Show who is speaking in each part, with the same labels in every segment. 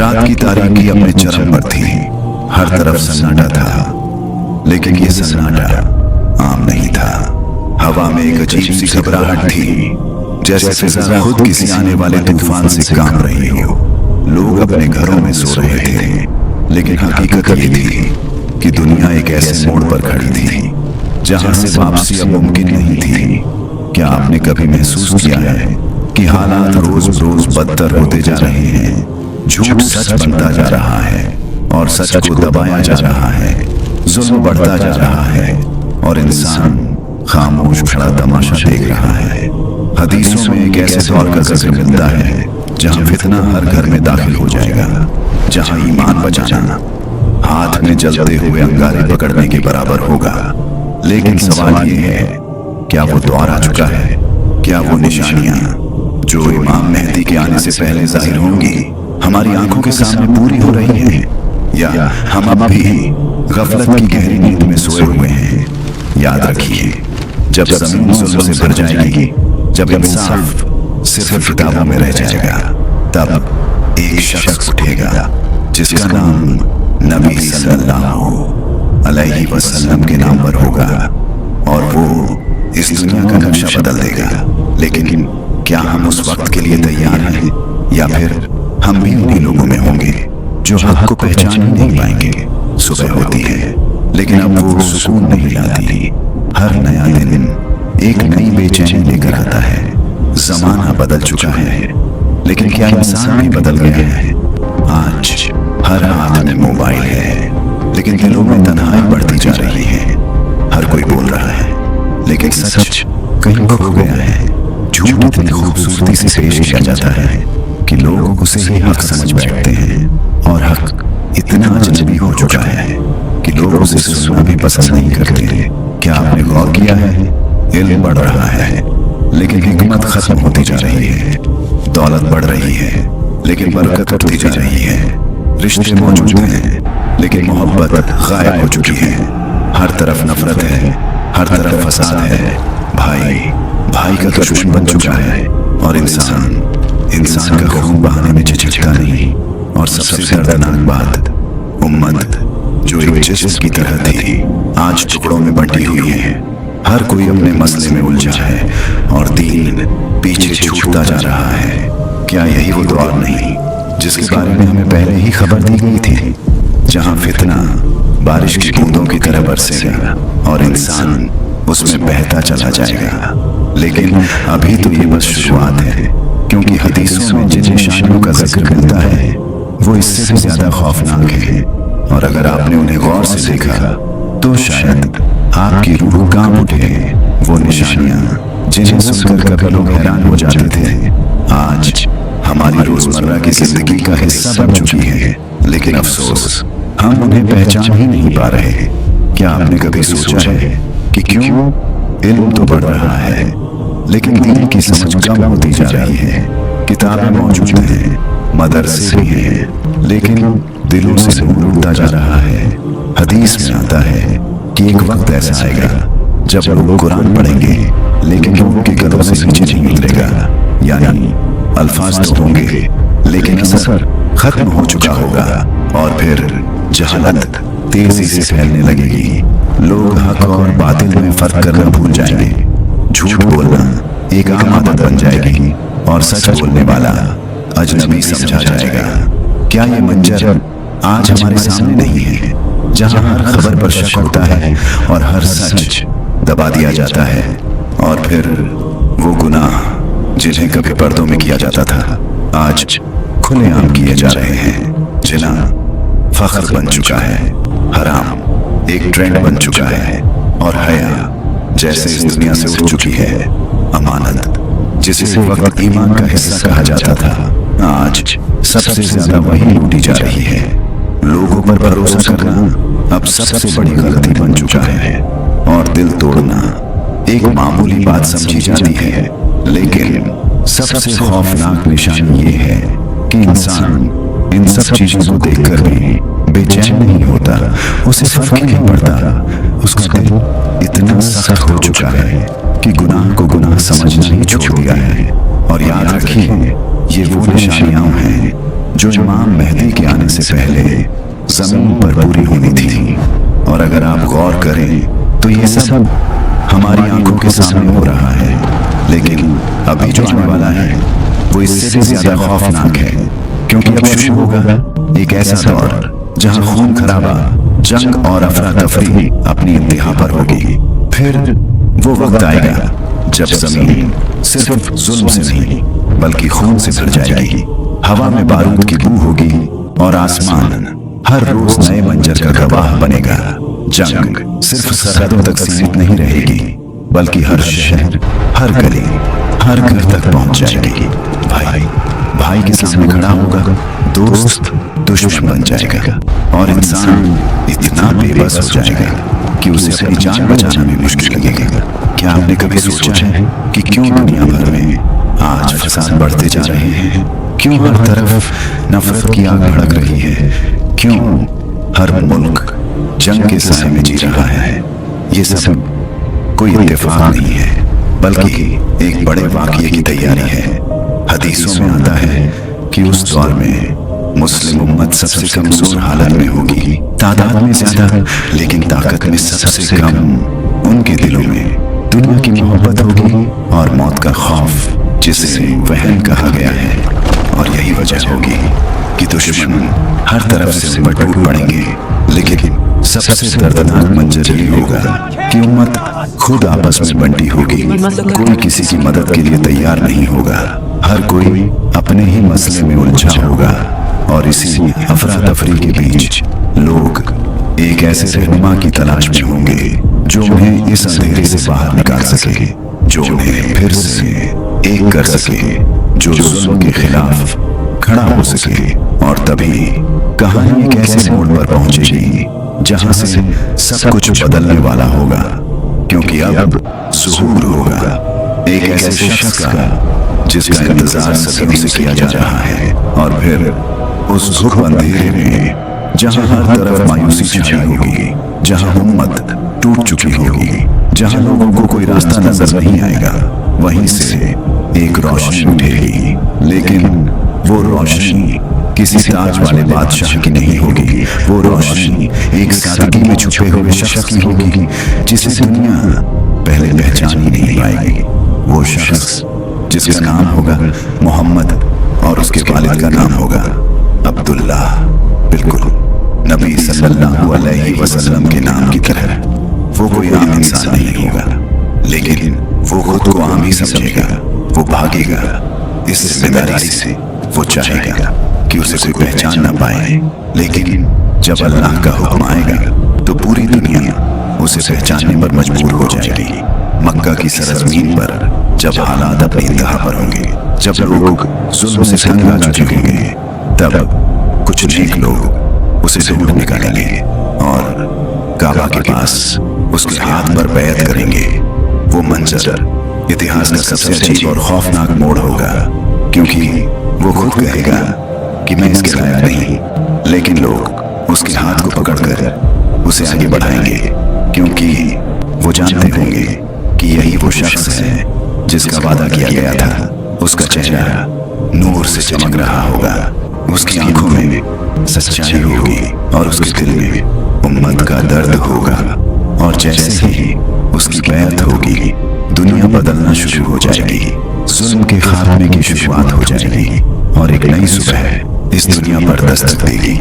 Speaker 1: रात की तारीकी अपने चरम पर थी। हर तरफ सन्नाटा था, लेकिन ये सन्नाटा आम नहीं था। हवा में एक अजीब सी घबराहट थी, जैसे फिजा खुद किसी आने वाले तूफान से कांप रही हो। लोग अपने घरों में सो रहे थे, लेकिन हकीकत ये थी कि दुनिया एक ऐसे मोड़ पर खड़ी थी जहां से वापसी अब मुमकिन नहीं थी। क्या आपने कभी महसूस किया है कि हालात रोज रोज बदतर होते जा रहे हैं? झूठ सच बनता जा रहा है और सच को दबाया जा रहा है। जुल्म बढ़ता जा रहा है और इंसान खामोश खड़ा तमाशा देख रहा है। हदीसों में एक ऐसे दौर का जिक्र मिलता है जहां फितना हर घर में दाखिल हो जाएगा, जहां ईमान बचाना हाथ में जलते हुए अंगारे पकड़ने के बराबर होगा। लेकिन सवाल ये है, क्या वो दौर आ चुका है? क्या वो निशानियां जो इमाम मेहदी के आने से पहले जाहिर होंगी हमारी आंखों के सामने पूरी हो रही हैं, या हम अब भी गफलत की गहरी नींद में सोए हुए हैं? याद रखिए, जब ज़मीन जुल्म से भर जाएगी, जब इंसाफ सिर्फ किताबों में रह जाएगा, तब एक शख्स उठेगा जिसका नाम नबी सल्लल्लाहु अलैहि वसल्लम के नाम पर होगा, और वो इस दुनिया का नक्शा बदल देगा। लेकिन क्या हम उस वक्त के लिए तैयार हैं, या फिर हम भी उन्हीं लोगों में होंगे जो हक को पहचान ही नहीं पाएंगे? सुबह होती है, लेकिन अब वो सुकून नहीं लाती। हर नया दिन एक नई बेचैनी लेकर आता है। जमाना बदल चुका है, लेकिन क्या इंसान भी बदल गया है? आज हर हाथ में मोबाइल है, लेकिन दिलों में तन्हाई बढ़ती जा रही है। हर कोई बोल रहा है, लेकिन सच कहीं खो गया है। झूठ इतनी खूबसूरती से पेश किया जाता है कि लोग उसे ही हक समझ बैठते हैं, और हक इतना अजनबी हो चुका है कि लोग उसे सुनना भी पसंद नहीं करते। क्या आपने गौर किया है? इल्म बढ़ रहा है, लेकिन हिकमत खत्म होती जा रही है। दौलत बढ़ रही है, लेकिन बरकत उठती जा रही है। रिश्ते मौजूद हैं, लेकिन मोहब्बत गायब हो चुकी है। हर तरफ नफरत है, हर तरफ फसाद है। भाई भाई का दुश्मन बन चुका है, और इंसान का खून बहाने में झिझकता नहीं। और सबसे दर्दनाक बात, उम्मत जो एक जिस्म की तरह थी, आज टुकड़ों में बंटी हुई है। हर कोई अपने मसले में उलझा है, और दीन पीछे छूटता जा रहा है। क्या यही वो दौर नहीं जिसके बारे में हमें पहले ही खबर दी गई थी, जहां फितना बारिश की बूंदों की तरह बरसेगा और इंसान उसमें बहता चला जाएगा? लेकिन अभी तो ये बस शुरुआत है, क्योंकि हदीसों में जिन निशानियों का जिक्र मिलता है वो इससे भी ज्यादा खौफनाक है। और अगर आपने उन्हें गौर से देखा तो शायद आपकी रूह कांप उठे। वो निशानियां जिन्हें सुनकर कभी लोग हैरान हो जाते थे, आज हमारी रोजमर्रा की जिंदगी का हिस्सा बन चुकी है। लेकिन अफसोस, हम उन्हें पहचान ही नहीं पा रहे। क्या आपने कभी सोचा है कि क्यों इल्म तो बढ़ रहा है, लेकिन दीन की समझ कम होती जा रही है? किताबें मौजूद हैं, मदरसे भी हैं, लेकिन दिलों से नूर उड़ता जा रहा है। हदीस में आता है कि एक वक्त ऐसा आएगा जब लोग कुरान पढ़ेंगे, लेकिन लोगों के गलों से नीचे नहीं उतरेगा। यानी अल्फाज तो होंगे, लेकिन असर खत्म हो चुका होगा, और फिर जहालत तेजी से फैलने लगेगी। लोग हक और बातिल में फर्क करना भूल जाएंगे। झूठ बोलना एक आम आदत बन जाएगी, और सच बोलने वाला अजनबी समझा जाएगा। क्या ये मंजर आज हमारे सामने नहीं है, जहां हर खबर पर शक होता है और हर सच दबा दिया जाता है? और फिर वो गुनाह जिन्हें कभी पर्दों में किया जाता था, आज खुलेआम किए जा रहे हैं। जिना फख्र बन चुका है, हराम एक ट्रेंड बन चुका है, और हया जैसे इस दुनिया से उठ चुकी है। अमानत जिसे एक वक्त ईमान का हिस्सा कहा जाता था, आज सबसे ज्यादा वही लूटी जा रही है। लोगों पर भरोसा करना अब सबसे बड़ी गलती बन चुका है, और दिल तोड़ना एक मामूली बात समझी जाती है। लेकिन सबसे खौफनाक निशानी ये है कि इंसान इन सब चीजों को देखकर भी बेचैन नहीं होता। उसे फर्क ही नहीं पड़ता। उसका दिल इतना सख्त हो चुका है कि गुनाह को गुनाह समझना ही छोड़ दिया है। और याद रखिए, ये वो निशानियां हैं जो इमाम मेहदी के आने से पहले जमीन पर पूरी होनी थी। और अगर आप गौर करें तो ये सब हमारी आंखों के सामने हो रहा है, लेकिन अभी जो आने वाला है वो इससे भी ज्यादा खौफनाक है, क्योंकि अब शुरू होगा एक ऐसा दौर जहां खून खराबा, जंग और अफरा तफरी अपनी इंतहा पर होगी। फिर वो वक्त आएगा जब जमीन सिर्फ जुल्म से नहीं बल्कि खून से भर जाएगी। हवा में बारूद की बू होगी और आसमान हर रोज नए मंजर का गवाह बनेगा। जंग सिर्फ सरहदों तक सीमित नहीं रहेगी, बल्कि हर शहर, हर गली, हर घर तक पहुंच जाएगी। भाई भाई के सामने खड़ा होगा, दोस्त दुश्मन बन जाएगा और इंसान इतना बेबस हो जाएगा कि उसे अपनी जान बचाना भी मुश्किल लगेगा। क्या आपने कभी सोचा है कि क्यों दुनिया भर में आज फसाद बढ़ते जा रहे हैं? क्यों हर तरफ नफरत की आग भड़क रही है? क्यों हर मुल्क जंग के साए में जी रहा है? ये सब कोई इत्तेफाक नहीं है, बल्कि एक बड़े वाक़ये की तैयारी है। हदीसों में आता है कि उस दौर में मुस्लिम उम्मत सबसे कमजोर हालत में होगी, तादाद में ज्यादा लेकिन ताकत में सबसे कम। उनके दिलों में दुनिया की मोहब्बत होगी और मौत का खौफ, जिसे वहन कहा गया है। और यही वजह होगी कि दुश्मन हर तरफ से उन पर टूट पड़ेंगे, लेकिन सबसे दर्दनाक मंजर ये होगा कि उम्मत खुद आपस में बंटी होगी। कोई किसी की मदद के लिए तैयार नहीं होगा, हर कोई अपने ही मसले में उलझा होगा। और इसी अफरा तफरी के बीच लोग एक ऐसे रहनुमा की तलाश में होंगे जो उन्हें इस अंधेरे से बाहर निकाल सके, जो उन्हें फिर से एक कर सके, जो जुल्म के खिलाफ खड़ा हो सके। और तभी कहानी एक ऐसे मोड़ पर पहुंचेगी जहां से सब कुछ बदलने वाला होगा, क्योंकि अब ज़ुहूर होगा एक ऐसे शख्स का जिसका इंतजार सदियों से किया जा रहा है। और फिर उस घुप अंधेरे में जहां हर तरफ मायूसी छाई होगी, जहां उम्मत टूट चुकी होगी, जहां लोगों को कोई रास्ता नजर नहीं आएगा, वहीं से एक रोशनी उठेगी। लेकिन वो रोशनी किसी ताज वाले बादशाह की नहीं होगी। वो रोशनी एक सादगी में छुपे हुए शख्स की होगी जिसे दुनिया पहले पहचान ही नहीं पाएगी। वो शख्स जिसका नाम होगा मोहम्मद और उसके वालिद का नाम होगा अब्दुल्ला। बिल्कुल नबी सल्लल्लाहु अलैहि वसल्लम के नाम की तरह वो कोई आम इंसान नहीं होगा, लेकिन वो खुद को आम ही समझेगा। वो भागेगा इस जिम्मेदारी से। वो चाहेगा कि उसे कोई पहचान ना पाए, लेकिन जब अल्लाह का हुक्म आएगा तो पूरी दुनिया उसे पहचानने पर मजबूर हो जाएगी। मक्का की सरजमीन पर जब हालात अपनी इंतहा पर होंगे, जब लोग जुल्म से तंग आ चुके होंगे, तब कुछ नेक लोग उसे ढूंढ निकालेंगे और काबा के पास उसके हाथ पर बैत करेंगे। वो मंजर इतिहास का सबसे अजीब और खौफनाक मोड़ होगा, क्योंकि वो खुद कहेगा कि मैं इसके लायक नहीं, लेकिन लोग उसके हाथ को पकड़कर उसे आगे बढ़ाएंगे, क्योंकि वो जानते होंगे कि यही वो शख्स है जिसका वादा किया गया था। उसका चेहरा नूर से चमक रहा होगा, उसकी आंखों में सच्चाई होगी और उसके दिल में उम्मत का दर्द होगा। और जैसे ही उसकी बैत होगी, दुनिया बदलना शुरू हो जाएगी। जुल्म के खात्मे की शुरुआत हो जाएगी और एक नई सुबह इस दुनिया पर दस्तक देगी।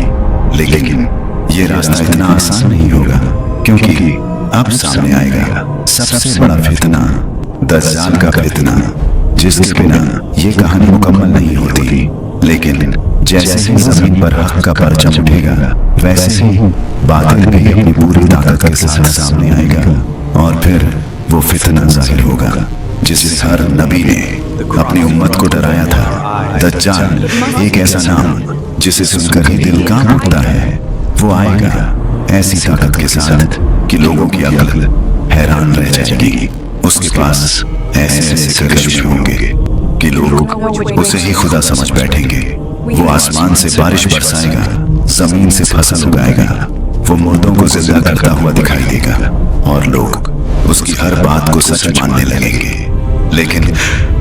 Speaker 1: लेकिन ये रास्ता इतना आसान नहीं होगा, क्योंकि अब सामने आएगा सबसे बड़ा फितना, दज्जाल का फितना, जिसके बिना ये कहानी मुकम्मल नहीं होती। लेकिन जैसे ही जमीन पर हक का परचम उठेगा, वैसे ही बातिल भी अपनी पूरी ताकत के साथ सामने आएगा। और फिर वो फितना जाहिर होगा जिससे हर नबी ने अपनी उम्मत को डराया था। दज्जाल एक ऐसा नाम जिसे सुनकर ही दिल कांप उठता है। वो आएगा ऐसी ताकत के साथ कि लोगों की अक्ल हैरान रह जाएगी। उसके पास ऐसे ऐसे करिश्मे होंगे कि लोग उसे ही खुदा समझ बैठेंगे। वो आसमान से बारिश बरसाएगा, जमीन से फसल उगाएगा, वो मुर्दों को जिंदा करता हुआ दिखाई देगा और लोग उसकी हर बात को सच मानने लगेंगे। लेकिन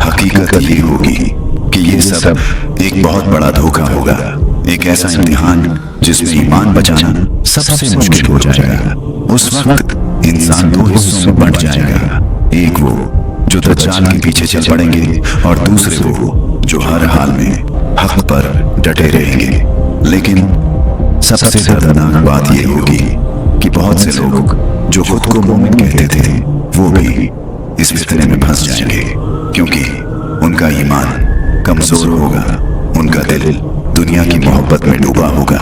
Speaker 1: हकीकत ये होगी कि ये सब एक बहुत बड़ा धोखा होगा, एक ऐसा इम्तिहान जिसमें ईमान बचाना सबसे मुश्किल हो जाएगा। उस वक्त इंसान दो हिस्सों में बंट जाएगा, एक वो जो दज्जाल के पीछे चल पड़ेंगे और दूसरे वो जो हर हाल में हक पर डटे रहेंगे। लेकिन सबसे दर्दनाक बात यह होगी कि बहुत से लोग जो खुद को मोमिन कहते थे वो भी इस फितने में फंस जाएंगे, क्योंकि उनका ईमान कमजोर होगा, उनका दिल दुनिया की मोहब्बत में डूबा होगा।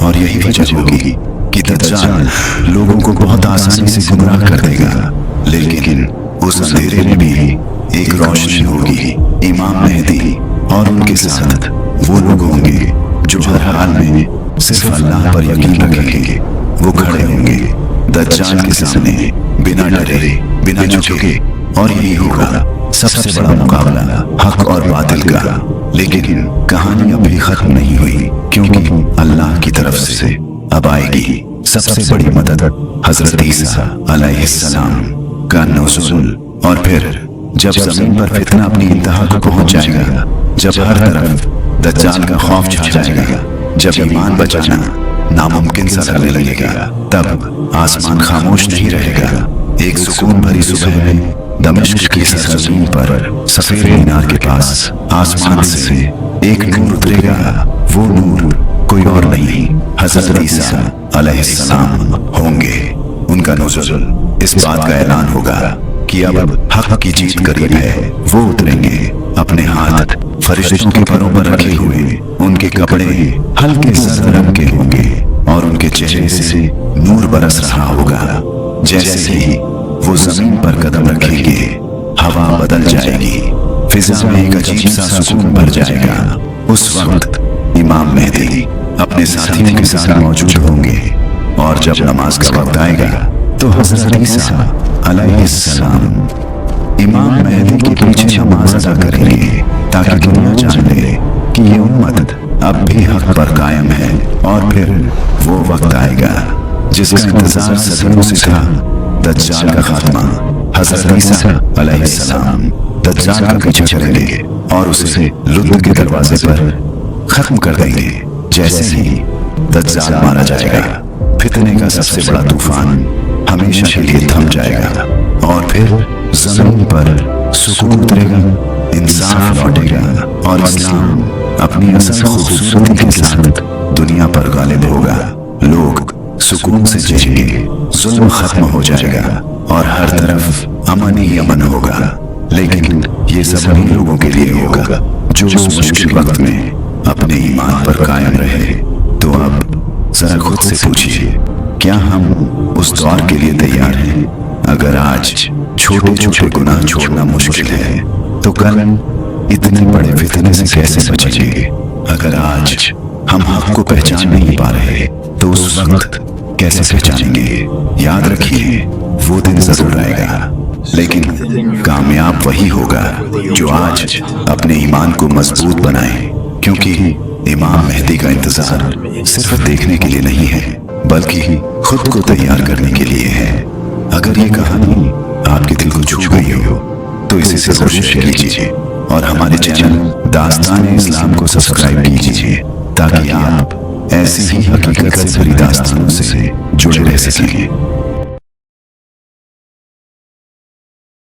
Speaker 1: और यही वजह होगी कि दज्जाल लोगों को बहुत आसानी से गुमराह कर देगा, लेकिन उस अंधेरे में भी एक रोशनी होगी। इमाम मेहदी और उनके साथ वो लोग होंगे जो हर हाल में सिर्फ अल्लाह पर यकीन रखेंगे। वो खड़े होंगे दज्जाल के सामने बिना डरे, बिना झुके, और यही होगा सबसे बड़ा मुकाबला हक और बातिल का। लेकिन कहानी अभी खत्म नहीं हुई, क्योंकि अल्लाह की तरफ से अब आएगी सबसे बड़ी मदद, हजरत ईसा अलैहिस्सलाम का नुज़ूल। और फिर जब जमीन पर फितना अपनी इंतहा को पहुंच जाएगा, जब हर तरफ दज्जाल का खौफ छा जाएगा, जब ईमान बचाना नामुमकिन सा लगने लगेगा, तब आसमान खामोश नहीं रहेगा। एक सुकून भरी सुबह में दमिश्क की सरजमीन पर सफेद मीनार के पास आसमान से एक नूर उतरेगा। वो नूर कोई और नहीं, हजरत ईसा अलैहिस्सलाम होंगे। उनका नुज़ूल इस बात का ऐलान होगा कि अब हक की जीत करीब है। वो उतरेंगे, अपने हाथ फरिश्तों के परों पर रखे हुए, उनके कपड़े हल्के जर्द रंग के होंगे और उनके चेहरे से नूर बरस रहा होगा। जैसे ही वो जमीन पर कदम रखेंगे, हवा बदल जाएगी, फिजा में एक अजीब सा सुकून भर जाएगा। उस वक्त इमाम मेहदी अपने साथियों के साथ मौजूद होंगे, और जब नमाज का वक्त आएगा तो हजरत ईसा अलैहिस्सलाम इमाम मेहदी के पीछे नमाज अदा करेंगे, ताकि दुनिया जान ले कि ये उम्मत अब भी हक पर कायम है। और फिर वो वक्त आएगा जिसका इंतजार सदियों से था, दज्जाल का खात्मा। हजरत ईसा अलैहिस्सलाम दज्जाल का पीछा करेंगे और उसे लुत्फ के दरवाजे पर खत्म कर देंगे। जैसे ही दज्जाल मारा जाएगा, फितने का सबसे बड़ा तूफान हमेशा के लिए थम जाएगा, और फिर जमीन पर सुकून उतरेगा, इंसाफ लौटेगा, और इस्लाम अपनी असल खूबसूरती के साथ दुनिया पर गालिब होगा। लोग सुकून से जिएंगे, जुल्म खत्म हो जाएगा, और हर तरफ अमन ही अमन होगा। लेकिन ये सब उन्हीं लोगों के लिए होगा जो उस मुश्किल वक्त में अपने ईमान पर कायम रहे। तो अब जरा खुद से पूछिए, क्या हम उस दौर के लिए तैयार हैं? अगर आज छोटे छोटे गुनाह छोड़ना मुश्किल है, तो कल इतने बड़े फितने से कैसे बचेंगे? अगर आज हम हक को पहचान नहीं पा रहे, तो उस वक्त कैसे पहचानेंगे? याद रखिए, वो दिन जरूर आएगा, लेकिन कामयाब वही होगा जो आज अपने ईमान को मजबूत बनाए, क्योंकि इमाम मेहदी का इंतजार सिर्फ देखने के लिए नहीं है, बल्कि खुद को तैयार करने के लिए है। अगर ये कहानी आपके दिल को छू गई हो, तो इसे जरूर शेयर कीजिए, और हमारे चैनल दास्तान इस्लाम को सब्सक्राइब कीजिए, ताकि आप ऐसी ही हकीकत से भरी दास्तानों से जुड़े रह सकें।